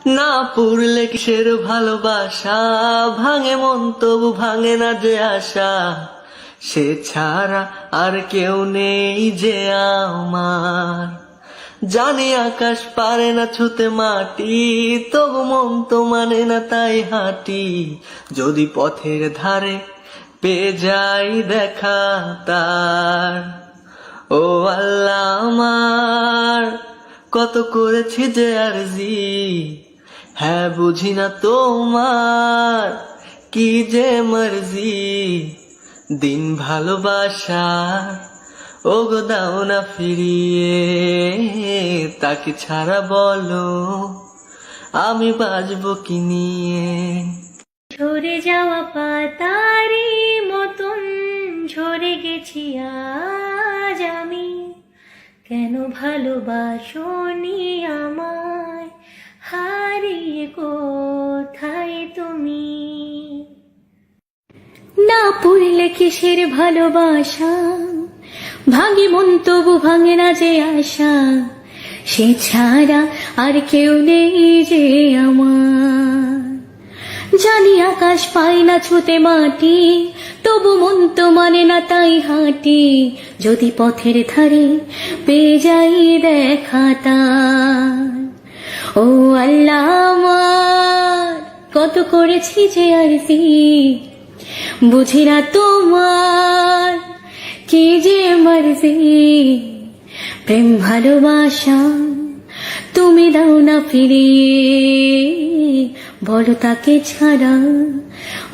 না পুরলে কিসের ভালোবাসা, ভাঙে মন তবু ভাঙে না যে আশা, সে ছাড়া আর কেউ নেই যে আমার। জানি আকাশ পারে না ছুতে মাটি, তবু মন তো মানে না তাই হাঁটি। যদি পথের ধারে পেয়ে যাই দেখা তার, ও আল্লাহ আমার কত করেছি যে আরজি, হ্যাঁ বুঝি না তোমার কি যে মর্জি। দিন ভালোবাসার ও গো দাও না ফিরিয়ে, তাকে ছাড়া বলো আমি বাঁচবো কি নিয়ে। ঝরে যাওয়া পাতারি মতন ঝরে গেছি আজ আমি, কেন ভালোবাসনি আমায়, হারিয়ে কোথায় তুমি। না পড়লে কিসের ভালোবাসা, ভাঙে মন তবু ভাঙে না যে আশা, সে ছাড়া আর কেউ নেই যে আমার। জানি আকাশ পাই না ছুতে মাটি, তবু মন তো মানে না তাই হাঁটি। যদি পথের ধারে পেয়ে যাই দেখা তার, ও আল্লাহ আমার কত করেছি যে আরজি, বুঝি না তোমার কি যে মর্জি। প্রেম ভালোবাসা তুমি দাও না ফিরিয়ে, বলো তাকে ছাড়া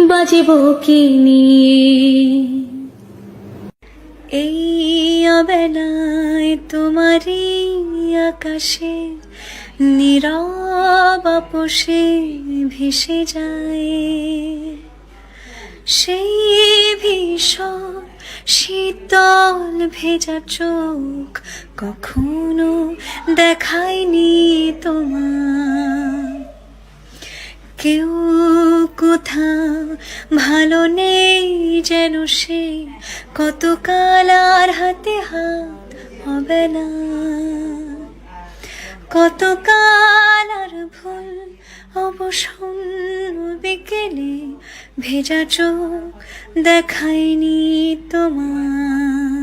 বাজিব কি নিয়ে। এই অবেলায় তোমারই আকাশে নীরব আপোষে ভেসে যায়, সেই ভীষণ শীতল ভেজা চোখ কখনো দেখায়নি তোমার। কেউ কোথাও ভালো নেই যেন সে, কত কাল আর হাতে হাত হবে না, কত কাল আর ভুল অবসন্ন বিকেলে ভেজা চোখ দেখায়নি তোমার।